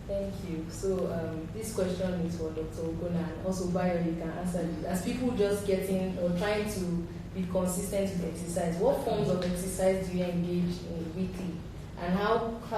Thank you. So this question is for Dr. Ogona, and also Bayo, you can answer it. As people just getting or trying to be consistent with exercise, what forms of exercise do you engage in weekly? And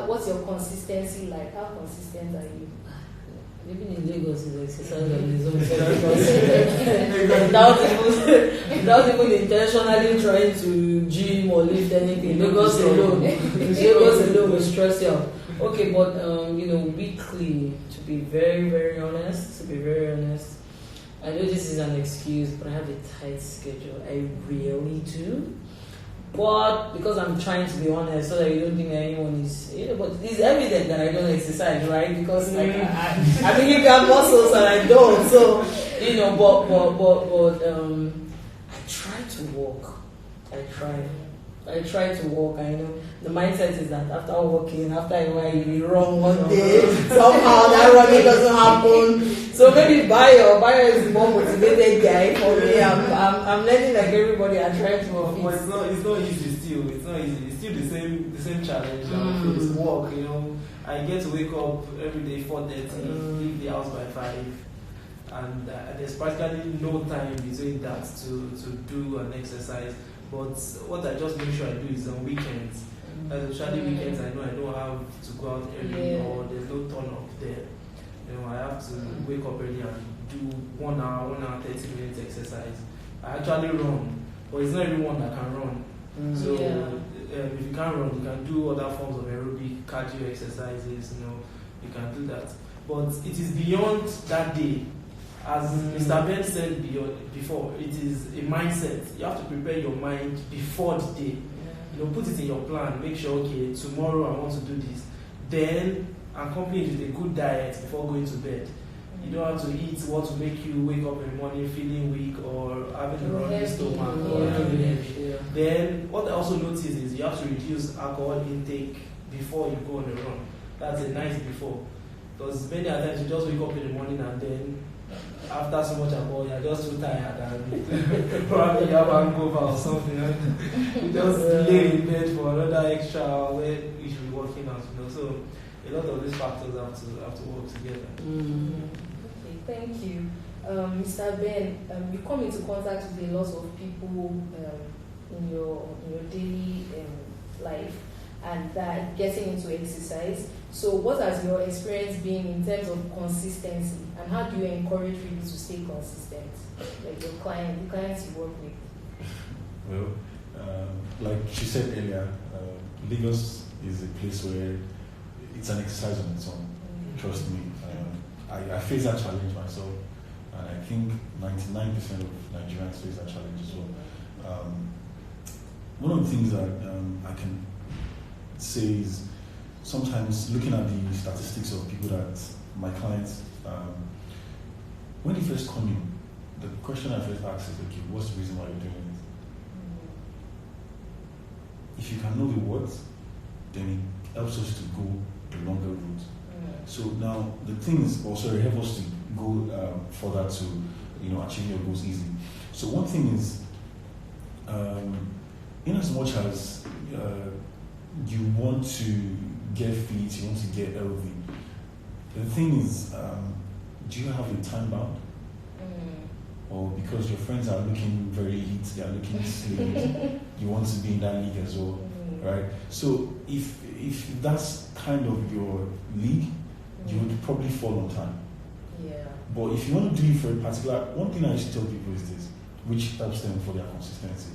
what's your consistency like? How consistent are you? Living in Lagos is exercise on his own. without even intentionally trying to gym or lift anything. Lagos alone will stress you out. Okay, but weekly, to be very, very honest, I know this is an excuse, but I have a tight schedule. I really do. But because I'm trying to be honest, so that you don't think anyone is, but it's evident that I don't exercise, right? Because I mean, you got muscles and I don't, so but I try to walk. I try to walk. I know the mindset is that after walking, after a while you run one day. Somehow that running doesn't happen. So maybe Bayo is the more motivated guy for me. I'm learning like everybody. I try to walk. Well, it's not easy still. It's not easy. It's still the same challenge. It's work. I get to wake up every day 4:30, leave the house by 5, and there's practically no time between that to do an exercise. But what I just make sure I do is on weekends. Especially weekends, I know I don't have to go out early or there's no turn up there. I have to wake up early and do 1 hour, 30 minutes exercise. I actually run, but it's not everyone that can run. So if you can't run, you can do other forms of aerobic cardio exercises. You can do that. But it is beyond that day. As Mr. Ben said before, it is a mindset. You have to prepare your mind before the day. Put it in your plan. Make sure, okay, tomorrow I want to do this. Then accompany it with a good diet before going to bed. You don't have to eat what will make you wake up in the morning feeling weak or having a running stomach. Then what I also notice is you have to reduce alcohol intake before you go on a run. That's a night before. Because many times you just wake up in the morning and then after so much alcohol, you're just too tired and probably you have hangover or something. You just lay in bed for another extra hour where you should be working out. So a lot of these factors have to work together. Okay, thank you. Mr. Ben, you come into contact with a lot of people in your daily life and that getting into exercise. So what has your experience been in terms of consistency, and how do you encourage people to stay consistent, like the clients you work with? Well, like she said earlier, Lagos is a place where it's an exercise on its own. Trust me. I face that challenge myself, and I think 99% of Nigerians face that challenge as well. One of the things that I can say is sometimes looking at the statistics of people that my clients, when they first come in, the question I first ask is, okay, what's the reason why you're doing it? If you can know the words, then it helps us to go the longer route. So now the thing is also it helps us to go further to achieve your goals easily. So one thing is, in as much as you want to get fit, you want to get healthy, the thing is, do you have a time bound? Or because your friends are looking very hit, they are looking slim, you want to be in that league as well, right? So if that's kind of your league, you would probably fall on time. But if you want to do it for a particular, one thing I used to tell people is this, which helps them for their consistency.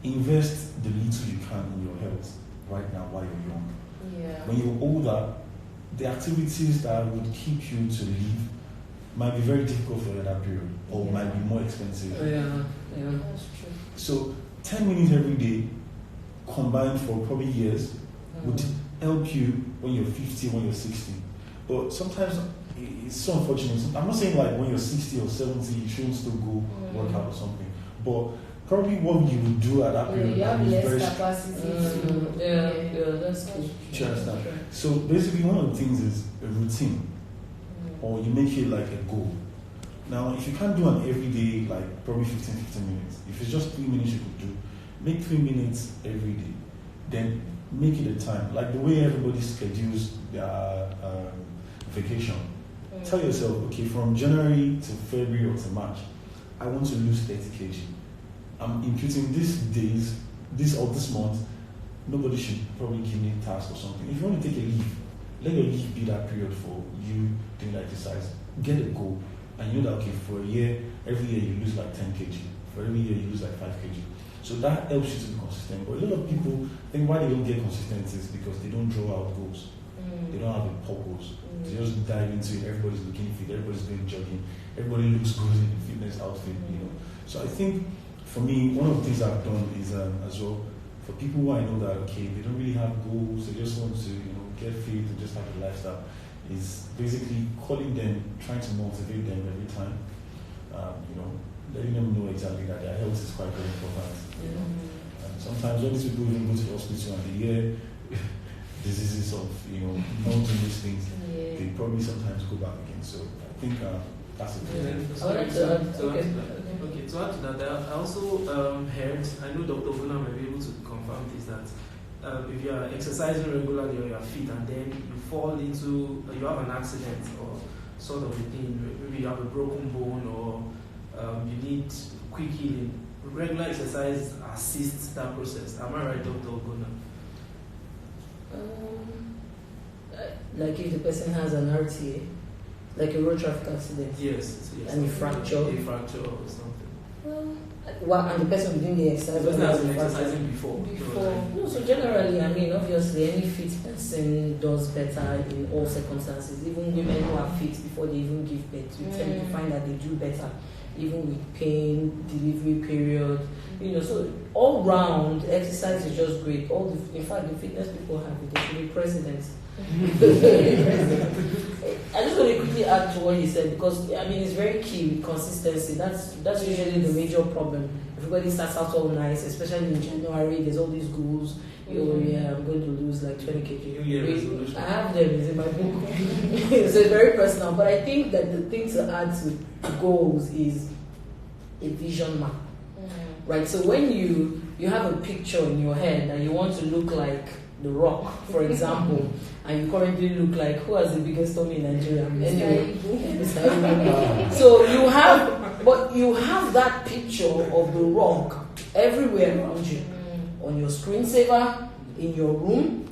Invest the little you can in your health right now while you're young. When you're older, the activities that would keep you to live might be very difficult for you at that period, or might be more expensive. That's true. So 10 minutes every day, combined for probably years, would help you when you're 50, when you're 60. But sometimes it's so unfortunate. I'm not saying like when you're 60 or 70, you shouldn't still go work out or something. But probably what you would do at that period you have is less very capacity. that's cool. Do you understand? So basically one of the things is a routine, or you make it like a goal. Now if you can't do an everyday, like probably 15 minutes, if it's just 3 minutes you could do, make 3 minutes every day. Then make it a time. Like the way everybody schedules their vacation. Tell yourself, okay, from January to February or to March, I want to lose 30 kg. I'm imputing these days, this month, nobody should probably give me a task or something. If you want to take a leave, let your leave be that period for you doing that exercise. Get a goal. And you know that, okay, for a year, every year you lose like 10 kg. For every year you lose like 5 kg. So that helps you to be consistent. But a lot of people think why they don't get consistent is because they don't draw out goals. They don't have a purpose. They just dive into it. Everybody's looking fit. Everybody's doing jogging. Everybody looks good in the fitness outfit. So I think for me, one of the things I've done is as well for people who I know that okay, they don't really have goals. They just want to get fit and just have a lifestyle. Is basically calling them, trying to motivate them every time. Letting them know exactly that their health is quite very important. And sometimes all these people even go to the hospital and they hear diseases of not doing these things, they probably sometimes go back again. So I think that's a good thing. To add to that, I also heard, I know Dr. Bona may be able to confirm this, that if you are exercising regularly on your feet and then you fall into, you have an accident or sort of a thing, maybe you have a broken bone or you need quick healing, regular exercise assists that process. Am I right, Dr. Bona? Like if the person has an RTA, like a road traffic accident. Yes. And you fracture. A fracture or something. And the person within the exercise. The person has been exercising before. No, so generally, obviously, any fit person does better in all circumstances. Even women who are fit before they even give birth, you tend to find that they do better, even with pain, delivery period. So all round, exercise is just great. In fact, the fitness people have it. They should be presidents. I just want to quickly add to what you said because it's very key with consistency. That's usually the major problem. Everybody starts out all nice, especially in January. There's all these goals. I'm going to lose like 20 kg. I have them in my book. So it's very personal. But I think that the thing to add to goals is a vision map. Right? So when you have a picture in your head that you want to look like The Rock, for example, and you currently look like who has the biggest tummy in Nigeria? Anyway, so you have that picture of The Rock everywhere around you, on your screensaver, in your room,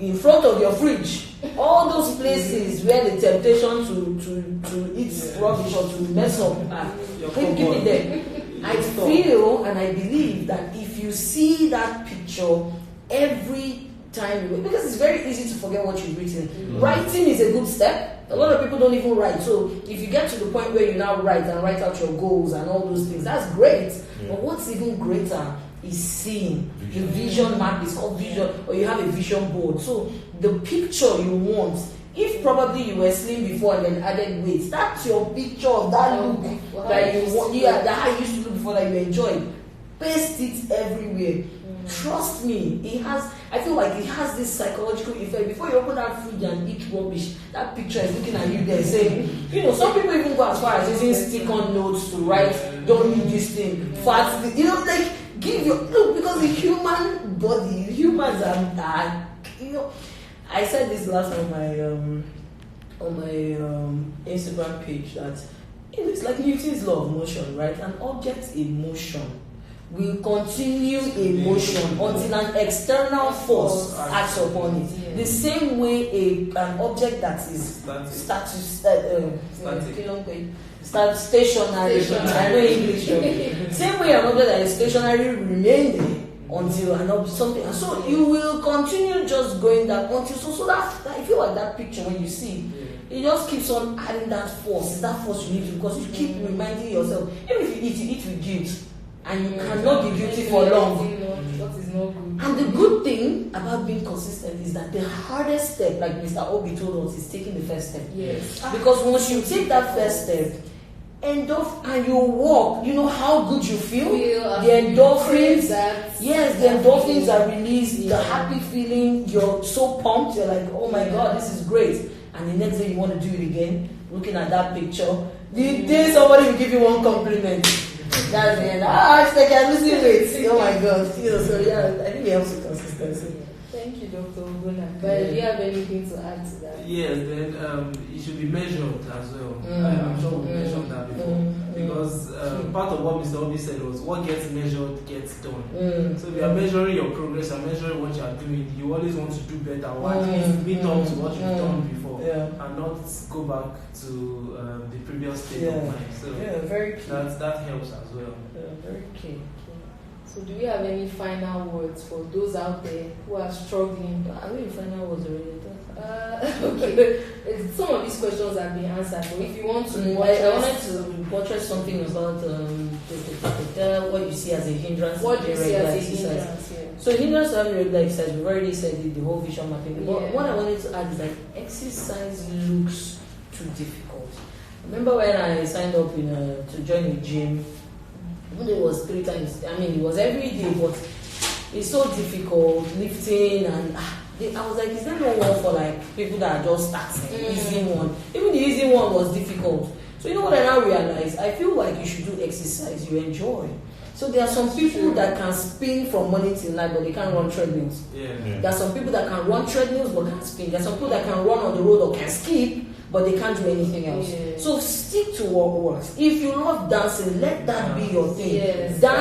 in front of your fridge, all those places where the temptation to eat rubbish or to mess up, keep it there. I feel and I believe that if you see that picture every time, because it's very easy to forget what you've written. Writing is a good step. A lot of people don't even write. So if you get to the point where you now write out your goals and all those things, that's great. But what's even greater is seeing. The vision map is called vision, or you have a vision board. So the picture you want, if probably you were slim before and then added weight, that's your picture of that look that you want. Yeah, that how you used to look before that you enjoyed. Paste it everywhere. Trust me, I feel like it has this psychological effect. Before you open that fridge and eat rubbish, that picture is looking at you there saying, some people even go as far as using stick-on notes to write, don't eat this thing, fat, give your, look, because the human body, humans are, I said this last on my Instagram page that it's like Newton's law of motion, right? An object in motion will continue in motion until an external force acts upon it. The same way an object that is stationary. I know English. Same way an object that is stationary remain there until something. And so you will continue just going that until so that I feel like that picture when you see. It just keeps on adding that force. It's that force you need to, because you keep reminding yourself. Even if you eat with guilt. And you cannot be guilty for long. What is not good. And the good thing about being consistent is that the hardest step, like Mr. Obi told us, is taking the first step. Yes. Because once you take that first step, and you walk, you know how good you feel. The endorphins, the endorphins are released. The happy feeling, you're so pumped. You're like, oh my God, this is great. And the next day you want to do it again, looking at that picture. The day somebody will give you one compliment. That's the end. I'm losing weight. Oh my God. So I think it helps with consistency. Thank you, Dr. Oguna. But do you have anything to add to that? Yes, then it should be measured as well. I'm sure we mentioned that before. Because part of what Mr. Obi said was what gets measured gets done. So if you are measuring your progress and measuring what you are doing, you always want to do better or at least meet up to what you've done before and not go back to the previous state of mind. So very key. that helps as well. Very key. So do we have any final words for those out there who are struggling? I mean, final words already. Okay. Some of these questions have been answered, but if you want to I wanted to buttress something about what you see as a hindrance. What do you see as a exercise. hindrance? Yeah. So hindrance to having regular exercise, we've already said it, the whole vision mapping. But Yeah. what I wanted to add is that exercise looks too difficult. Remember when I signed up to join a gym? Even though it was 3 times, I mean it was every day, but it's so difficult lifting and I was like, is there no one for like people that are just starting? Easy one. Even the easy one was difficult. So you know what I now realized? I feel like you should do exercise you enjoy. So there are some people that can spin from morning till night, but they can't run treadmills. There are some people that can run treadmills but can't spin. There are some people that can run on the road or can skip, but they can't do anything else. So stick to what works. If you love dancing, let that be your thing. Yes. Dance